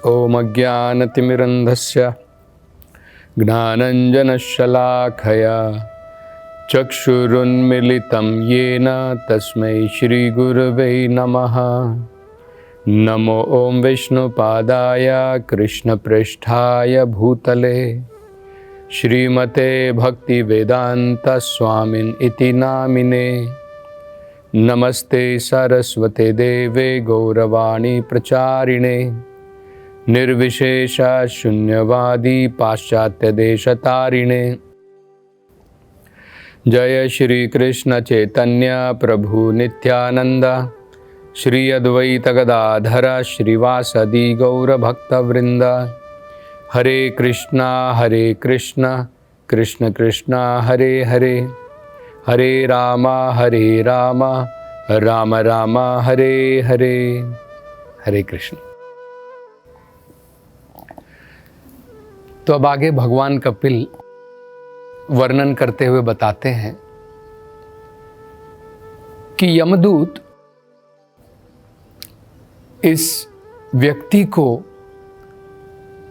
ॐ अज्ञानतिमिरन्धस्य ज्ञानञ्जनशलाखया चक्षुरुन्मीलितं येन तस्मै श्रीगुरवे नमः। नमो ॐ विष्णुपादाय कृष्णपृष्ठाय भूतले श्रीमते भक्तिवेदान्तस्वामिन् इति नामिने। नमस्ते सरस्वते देवे गौरवाणी प्रचारिणे निर्विशेष शून्यवादी पाश्चात्यदेशतारिणे। जय श्री कृष्ण चैतन्य प्रभु नित्यानंद श्री अद्वैत गदाधर श्रीवासदि गौर भक्तवृंद। हरे कृष्णा कृष्ण कृष्ण हरे हरे, हरे राम राम राम हरे हरे। हरे कृष्ण। तो अब आगे भगवान कपिल वर्णन करते हुए बताते हैं कि यमदूत इस व्यक्ति को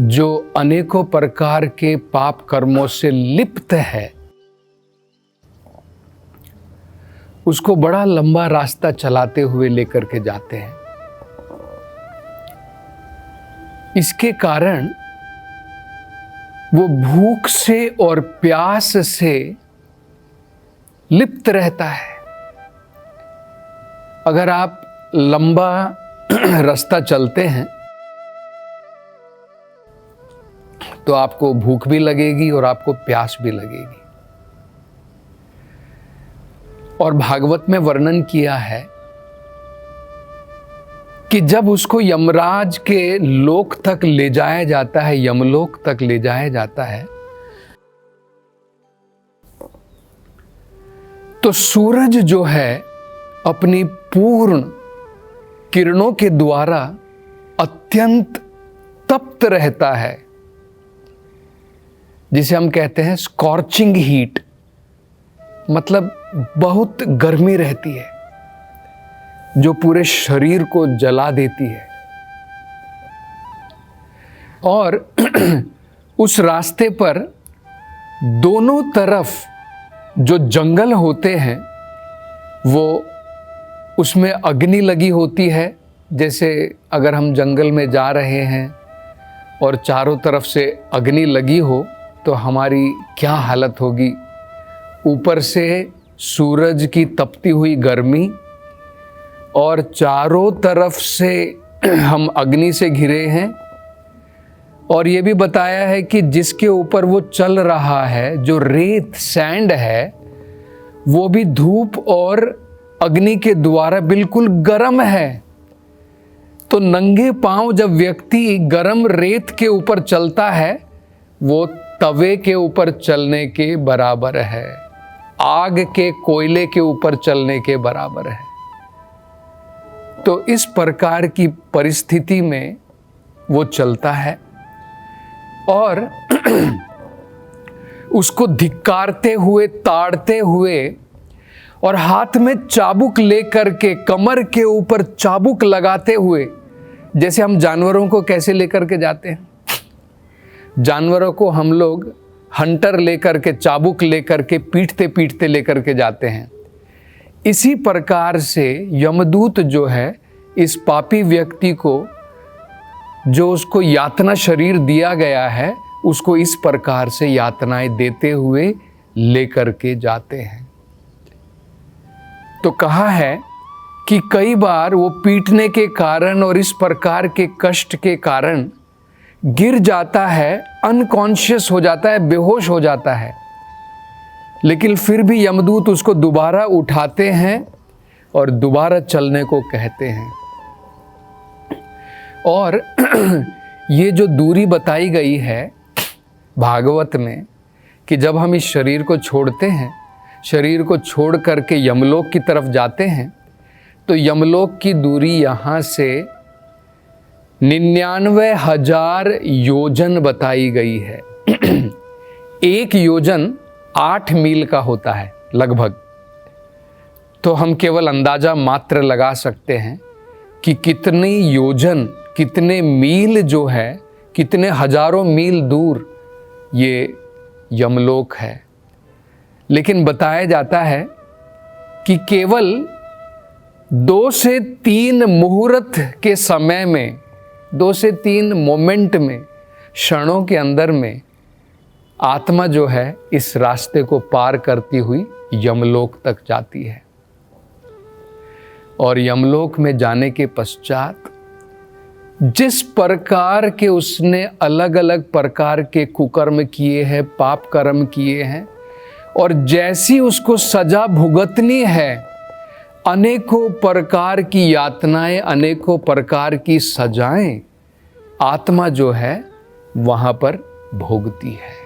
जो अनेकों प्रकार के पाप कर्मों से लिप्त है उसको बड़ा लंबा रास्ता चलाते हुए लेकर के जाते हैं। इसके कारण वो भूख से और प्यास से लिप्त रहता है। अगर आप लंबा रास्ता चलते हैं तो आपको भूख भी लगेगी और आपको प्यास भी लगेगी। और भागवत में वर्णन किया है कि जब उसको यमराज के लोक तक ले जाया जाता है, यमलोक तक ले जाया जाता है, तो सूरज जो है अपनी पूर्ण किरणों के द्वारा अत्यंत तप्त रहता है, जिसे हम कहते हैं स्कॉर्चिंग हीट, मतलब बहुत गर्मी रहती है जो पूरे शरीर को जला देती है। और उस रास्ते पर दोनों तरफ जो जंगल होते हैं वो उसमें अग्नि लगी होती है। जैसे अगर हम जंगल में जा रहे हैं और चारों तरफ से अग्नि लगी हो तो हमारी क्या हालत होगी। ऊपर से सूरज की तपती हुई गर्मी और चारों तरफ से हम अग्नि से घिरे हैं। और ये भी बताया है कि जिसके ऊपर वो चल रहा है, जो रेत सैंड है, वो भी धूप और अग्नि के द्वारा बिल्कुल गर्म है। तो नंगे पांव जब व्यक्ति गर्म रेत के ऊपर चलता है वो तवे के ऊपर चलने के बराबर है, आग के कोयले के ऊपर चलने के बराबर है। तो इस प्रकार की परिस्थिति में वो चलता है और उसको धिक्कारते हुए, ताड़ते हुए और हाथ में चाबुक लेकर के, कमर के ऊपर चाबुक लगाते हुए, जैसे हम जानवरों को कैसे लेकर के जाते हैं, जानवरों को हम लोग हंटर लेकर के, चाबुक लेकर के, पीटते पीटते लेकर के जाते हैं। इसी प्रकार से यमदूत जो है इस पापी व्यक्ति को, जो उसको यातना शरीर दिया गया है, उसको इस प्रकार से यातनाएं देते हुए लेकर के जाते हैं। तो कहा है कि कई बार वो पीटने के कारण और इस प्रकार के कष्ट के कारण गिर जाता है, अनकॉन्शियस हो जाता है, बेहोश हो जाता है, लेकिन फिर भी यमदूत उसको दोबारा उठाते हैं और दोबारा चलने को कहते हैं। और ये जो दूरी बताई गई है भागवत में कि जब हम इस शरीर को छोड़ते हैं, शरीर को छोड़ करके यमलोक की तरफ जाते हैं, तो यमलोक की दूरी यहाँ से 99,000 योजन बताई गई है। एक योजन 8 मील का होता है लगभग। तो हम केवल अंदाजा मात्र लगा सकते हैं कि कितनी योजन कितने मील जो है, कितने हजारों मील दूर ये यमलोक है। लेकिन बताया जाता है कि केवल 2 से 3 मुहूर्त के समय में, 2 से 3 मोमेंट में, क्षणों के अंदर में आत्मा जो है इस रास्ते को पार करती हुई यमलोक तक जाती है। और यमलोक में जाने के पश्चात जिस प्रकार के उसने अलग अलग प्रकार के कुकर्म किए हैं, पाप कर्म किए हैं, और जैसी उसको सजा भुगतनी है, अनेकों प्रकार की यातनाएं, अनेकों प्रकार की सजाएं आत्मा जो है वहां पर भोगती है।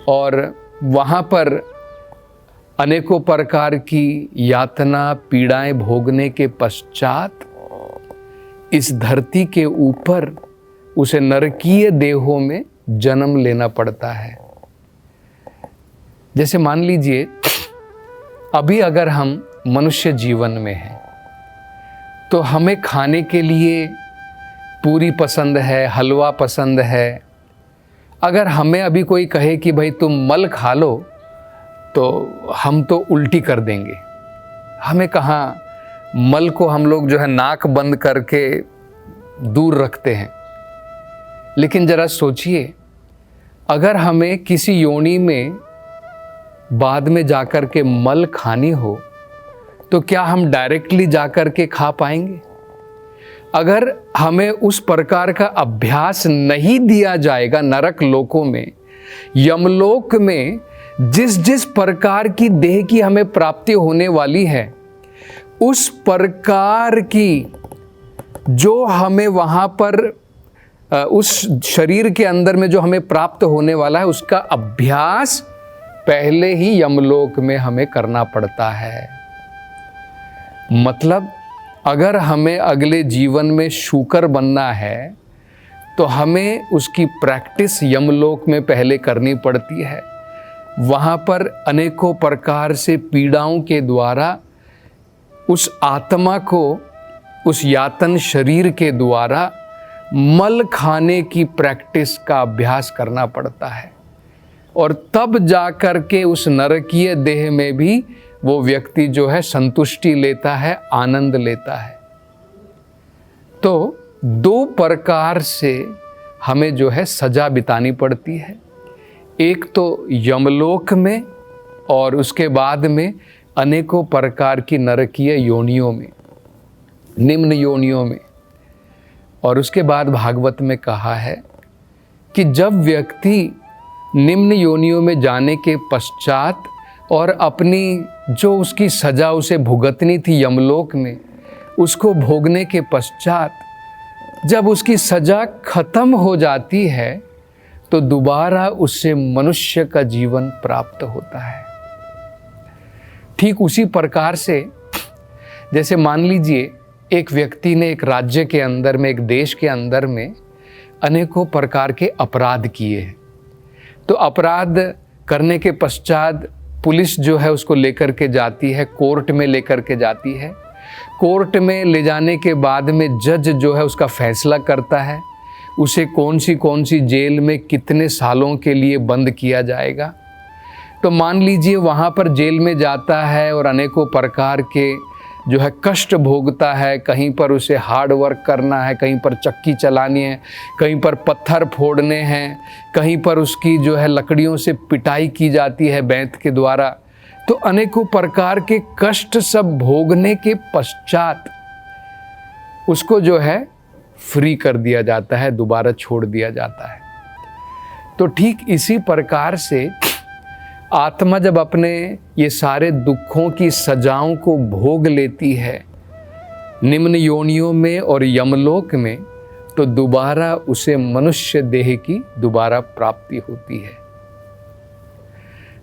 और वहां पर अनेकों प्रकार की यातना, पीड़ाएं भोगने के पश्चात इस धरती के ऊपर उसे नरकीय देहों में जन्म लेना पड़ता है। जैसे मान लीजिए अभी अगर हम मनुष्य जीवन में हैं तो हमें खाने के लिए पूरी पसंद है, हलवा पसंद है। अगर हमें अभी कोई कहे कि भाई तुम मल खा लो तो हम तो उल्टी कर देंगे। हमें कहाँ, मल को हम लोग जो है नाक बंद करके दूर रखते हैं। लेकिन जरा सोचिए, अगर हमें किसी योनि में बाद में जाकर के मल खानी हो तो क्या हम डायरेक्टली जाकर के खा पाएंगे? अगर हमें उस प्रकार का अभ्यास नहीं दिया जाएगा नरक लोकों में, यमलोक में जिस जिस प्रकार की देह की हमें प्राप्ति होने वाली है, उस प्रकार की जो हमें वहाँ पर उस शरीर के अंदर में जो हमें प्राप्त होने वाला है, उसका अभ्यास पहले ही यमलोक में हमें करना पड़ता है। मतलब अगर हमें अगले जीवन में शूकर बनना है तो हमें उसकी प्रैक्टिस यमलोक में पहले करनी पड़ती है। वहाँ पर अनेकों प्रकार से पीड़ाओं के द्वारा उस आत्मा को, उस यातन शरीर के द्वारा मल खाने की प्रैक्टिस का अभ्यास करना पड़ता है। और तब जाकर के उस नरकीय देह में भी वो व्यक्ति जो है संतुष्टि लेता है, आनंद लेता है। तो 2 प्रकार से हमें जो है सजा बितानी पड़ती है। एक तो यमलोक में और उसके बाद में अनेकों प्रकार की नरकीय योनियों में, निम्न योनियों में। और उसके बाद भागवत में कहा है कि जब व्यक्ति निम्न योनियों में जाने के पश्चात और अपनी जो उसकी सजा उसे भुगतनी थी यमलोक में, उसको भोगने के पश्चात जब उसकी सजा खत्म हो जाती है तो दोबारा उससे मनुष्य का जीवन प्राप्त होता है। ठीक उसी प्रकार से जैसे मान लीजिए एक व्यक्ति ने एक राज्य के अंदर में, एक देश के अंदर में अनेकों प्रकार के अपराध किए हैं, तो अपराध करने के पश्चात पुलिस जो है उसको लेकर के जाती है, कोर्ट में लेकर के जाती है। कोर्ट में ले जाने के बाद में जज जो है उसका फैसला करता है, उसे कौन सी जेल में कितने सालों के लिए बंद किया जाएगा। तो मान लीजिए वहाँ पर जेल में जाता है और अनेकों प्रकार के जो है कष्ट भोगता है। कहीं पर उसे हार्ड वर्क करना है, कहीं पर चक्की चलानी है, कहीं पर पत्थर फोड़ने हैं, कहीं पर उसकी जो है लकड़ियों से पिटाई की जाती है बैंत के द्वारा। तो अनेकों प्रकार के कष्ट सब भोगने के पश्चात उसको जो है फ्री कर दिया जाता है, दोबारा छोड़ दिया जाता है। तो ठीक इसी प्रकार से आत्मा जब अपने ये सारे दुखों की सजाओं को भोग लेती है निम्न योनियों में और यमलोक में, तो दोबारा उसे मनुष्य देह की दोबारा प्राप्ति होती है।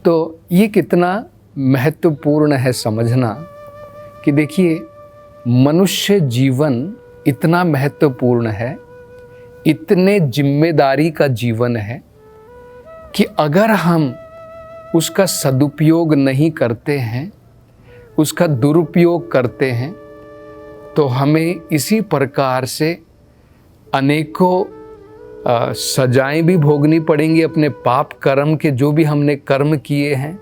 तो ये कितना महत्वपूर्ण है समझना कि देखिए मनुष्य जीवन इतना महत्वपूर्ण है, इतने जिम्मेदारी का जीवन है कि अगर हम उसका सदुपयोग नहीं करते हैं, उसका दुरुपयोग करते हैं, तो हमें इसी प्रकार से अनेकों सजाएं भी भोगनी पड़ेंगी। अपने पाप कर्म के जो भी हमने कर्म किए हैं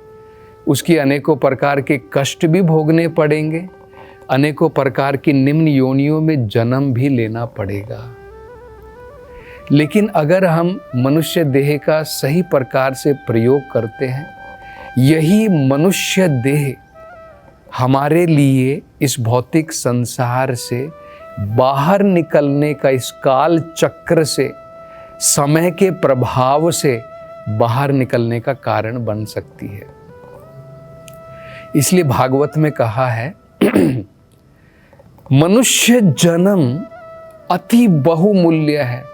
उसकी अनेकों प्रकार के कष्ट भी भोगने पड़ेंगे, अनेकों प्रकार की निम्न योनियों में जन्म भी लेना पड़ेगा। लेकिन अगर हम मनुष्य देह का सही प्रकार से प्रयोग करते हैं, यही मनुष्य देह हमारे लिए इस भौतिक संसार से बाहर निकलने का, इस काल चक्र से, समय के प्रभाव से बाहर निकलने का कारण बन सकती है। इसलिए भागवत में कहा है मनुष्य जन्म अति बहुमूल्य है।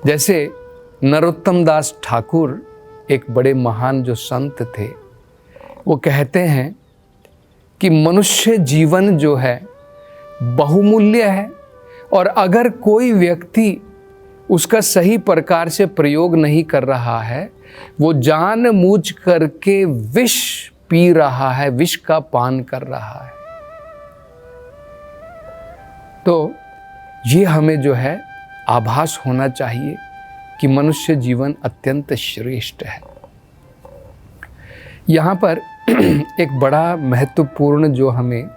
जैसे नरोत्तम दास ठाकुर एक बड़े महान जो संत थे, वो कहते हैं कि मनुष्य जीवन जो है बहुमूल्य है, और अगर कोई व्यक्ति उसका सही प्रकार से प्रयोग नहीं कर रहा है, वो जानबूझ करके विष पी रहा है, विष का पान कर रहा है। तो ये हमें जो है आभास होना चाहिए कि मनुष्य जीवन अत्यंत श्रेष्ठ है। यहाँ पर एक बड़ा महत्वपूर्ण जो हमें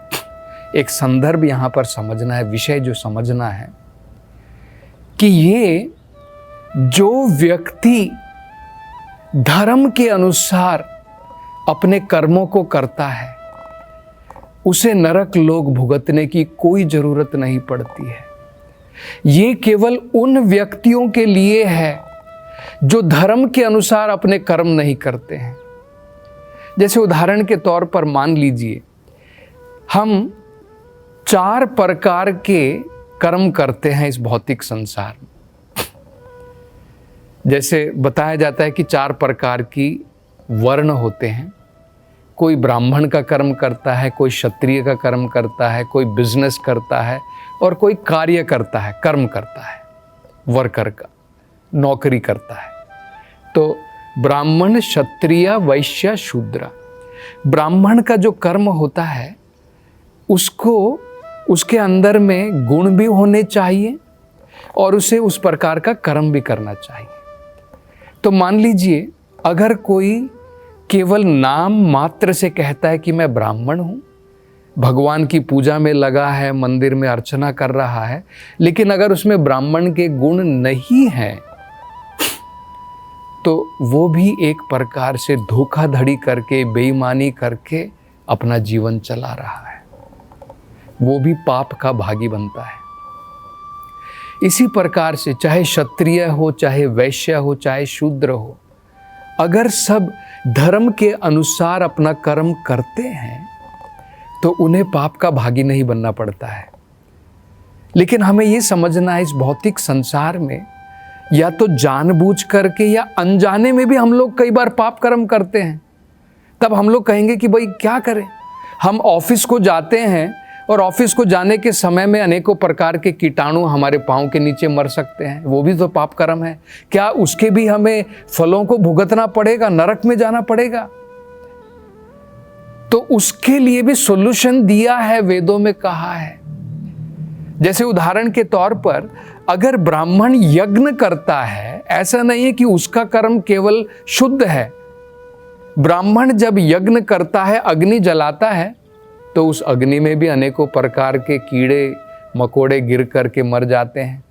एक संदर्भ यहाँ पर समझना है, विषय जो समझना है कि ये जो व्यक्ति धर्म के अनुसार अपने कर्मों को करता है, उसे नरक लोक भुगतने की कोई जरूरत नहीं पड़ती है। ये केवल उन व्यक्तियों के लिए है जो धर्म के अनुसार अपने कर्म नहीं करते हैं। जैसे उदाहरण के तौर पर मान लीजिए, हम 4 प्रकार के कर्म करते हैं इस भौतिक संसार में। जैसे बताया जाता है कि 4 प्रकार की वर्ण होते हैं। कोई ब्राह्मण का कर्म करता है, कोई क्षत्रिय का कर्म करता है, कोई बिजनेस करता है, और कोई कार्य करता है, कर्म करता है, वर्कर का, नौकरी करता है। तो ब्राह्मण, क्षत्रिय, वैश्य, शूद्र। ब्राह्मण का जो कर्म होता है उसको, उसके अंदर में गुण भी होने चाहिए और उसे उस प्रकार का कर्म भी करना चाहिए। तो मान लीजिए अगर कोई केवल नाम मात्र से कहता है कि मैं ब्राह्मण हूं, भगवान की पूजा में लगा है, मंदिर में अर्चना कर रहा है, लेकिन अगर उसमें ब्राह्मण के गुण नहीं हैं, तो वो भी एक प्रकार से धोखाधड़ी करके, बेईमानी करके अपना जीवन चला रहा है। वो भी पाप का भागी बनता है। इसी प्रकार से चाहे क्षत्रिय हो, चाहे वैश्य हो, चाहे शूद्र हो, अगर सब धर्म के अनुसार अपना कर्म करते हैं तो उन्हें पाप का भागी नहीं बनना पड़ता है। लेकिन हमें ये समझना है, इस भौतिक संसार में या तो जानबूझ करके या अनजाने में भी हम लोग कई बार पाप कर्म करते हैं। तब हम लोग कहेंगे कि भाई क्या करें, हम ऑफिस को जाते हैं और ऑफिस को जाने के समय में अनेकों प्रकार के कीटाणु हमारे पाँव के नीचे मर सकते हैं, वो भी तो पाप कर्म है। क्या उसके भी हमें फलों को भुगतना पड़ेगा, नरक में जाना पड़ेगा? तो उसके लिए भी सॉल्यूशन दिया है, वेदों में कहा है। जैसे उदाहरण के तौर पर अगर ब्राह्मण यज्ञ करता है, ऐसा नहीं है कि उसका कर्म केवल शुद्ध है। ब्राह्मण जब यज्ञ करता है, अग्नि जलाता है, तो उस अग्नि में भी अनेकों प्रकार के कीड़े मकोड़े गिर करके मर जाते हैं।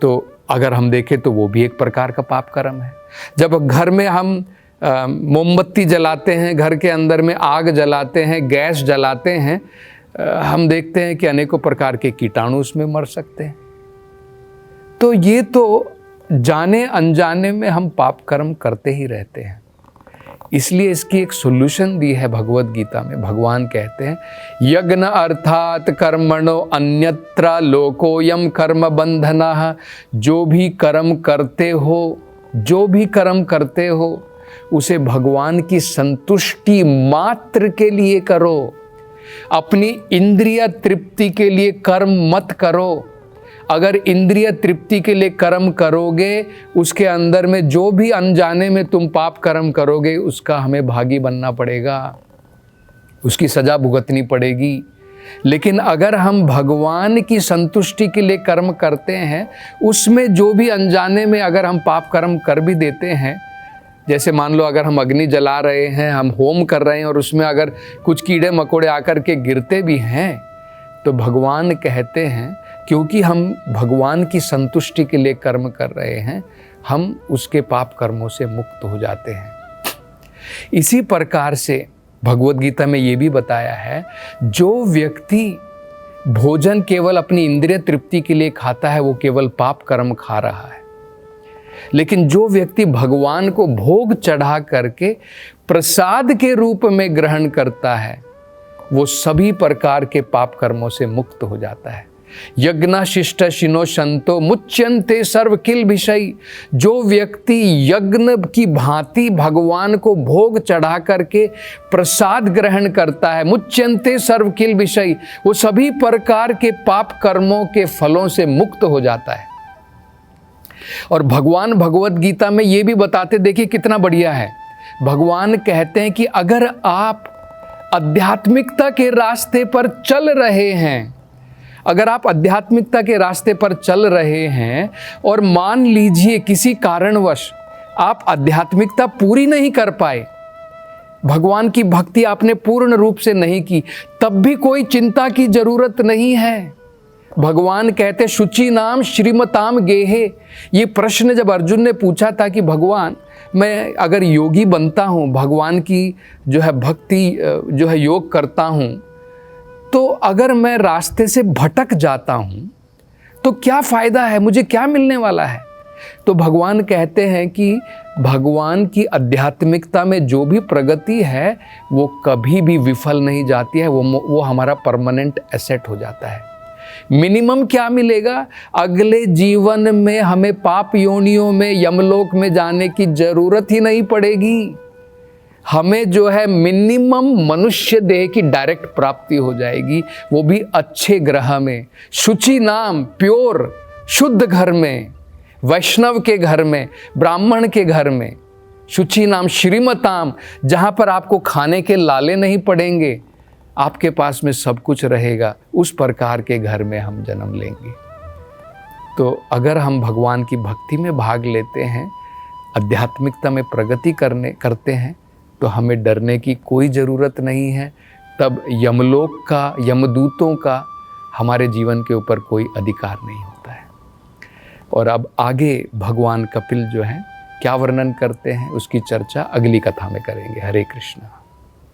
तो अगर हम देखें तो वो भी एक प्रकार का पाप कर्म है। जब घर में हम मोमबत्ती जलाते हैं, घर के अंदर में आग जलाते हैं, गैस जलाते हैं, हम देखते हैं कि अनेकों प्रकार के कीटाणु उसमें मर सकते हैं। तो ये तो जाने अनजाने में हम पाप कर्म करते ही रहते हैं। इसलिए इसकी एक सॉल्यूशन दी है भगवत गीता में। भगवान कहते हैं, यज्ञ अर्थात कर्मणो अन्यत्र लोकोयम कर्म बंधनः। जो भी कर्म करते हो, जो भी कर्म करते हो, उसे भगवान की संतुष्टि मात्र के लिए करो। अपनी इंद्रिय तृप्ति के लिए कर्म मत करो। अगर इंद्रिय तृप्ति के लिए कर्म करोगे, उसके अंदर में जो भी अनजाने में तुम पाप कर्म करोगे, उसका हमें भागी बनना पड़ेगा, उसकी सजा भुगतनी पड़ेगी। लेकिन अगर हम भगवान की संतुष्टि के लिए कर्म करते हैं, उसमें जो भी अनजाने में अगर हम पाप कर्म कर भी देते हैं, जैसे मान लो अगर हम अग्नि जला रहे हैं, हम होम कर रहे हैं और उसमें अगर कुछ कीड़े मकोड़े आकर के गिरते भी हैं, तो भगवान कहते हैं क्योंकि हम भगवान की संतुष्टि के लिए कर्म कर रहे हैं, हम उसके पाप कर्मों से मुक्त हो जाते हैं। इसी प्रकार से भगवद गीता में ये भी बताया है, जो व्यक्ति भोजन केवल अपनी इंद्रिय तृप्ति के लिए खाता है वो केवल पाप कर्म खा रहा है, लेकिन जो व्यक्ति भगवान को भोग चढ़ा करके प्रसाद के रूप में ग्रहण करता है वो सभी प्रकार के पाप कर्मों से मुक्त हो जाता है। यज्ञ शिष्ट शिनो संतो मुच्यन्ते सर्व किल विषय। जो व्यक्ति यज्ञ की भांति भगवान को भोग चढ़ा करके प्रसाद ग्रहण करता है, मुच्यन्ते सर्व किल विषय, वो सभी प्रकार के पाप कर्मों के फलों से मुक्त हो जाता है। और भगवान भगवद गीता में ये भी बताते, देखिए कितना बढ़िया है। भगवान कहते हैं कि अगर आप आध्यात्मिकता के रास्ते पर चल रहे हैं, अगर आप आध्यात्मिकता के रास्ते पर चल रहे हैं और मान लीजिए किसी कारणवश आप आध्यात्मिकता पूरी नहीं कर पाए, भगवान की भक्ति आपने पूर्ण रूप से नहीं की, तब भी कोई चिंता की जरूरत नहीं है। भगवान कहते शुचि नाम श्रीमताम गेहे। ये प्रश्न जब अर्जुन ने पूछा था कि भगवान मैं अगर योगी बनता हूँ, भगवान की जो है भक्ति जो है योग करता हूँ, तो अगर मैं रास्ते से भटक जाता हूँ तो क्या फ़ायदा है, मुझे क्या मिलने वाला है? तो भगवान कहते हैं कि भगवान की आध्यात्मिकता में जो भी प्रगति है वो कभी भी विफल नहीं जाती है, वो हमारा परमानेंट एसेट हो जाता है। मिनिमम क्या मिलेगा? अगले जीवन में हमें पाप योनियों में यमलोक में जाने की जरूरत ही नहीं पड़ेगी। हमें जो है मिनिमम मनुष्य देह की डायरेक्ट प्राप्ति हो जाएगी, वो भी अच्छे ग्रह में, शुचि नाम प्योर शुद्ध घर में, वैष्णव के घर में, ब्राह्मण के घर में, शुचि नाम श्रीमताम, जहाँ पर आपको खाने के लाले नहीं पड़ेंगे, आपके पास में सब कुछ रहेगा, उस प्रकार के घर में हम जन्म लेंगे। तो अगर हम भगवान की भक्ति में भाग लेते हैं, आध्यात्मिकता में प्रगति करते हैं, तो हमें डरने की कोई ज़रूरत नहीं है। तब यमलोक का, यमदूतों का हमारे जीवन के ऊपर कोई अधिकार नहीं होता है। और अब आगे भगवान कपिल जो हैं क्या वर्णन करते हैं, उसकी चर्चा अगली कथा में करेंगे। हरे कृष्णा।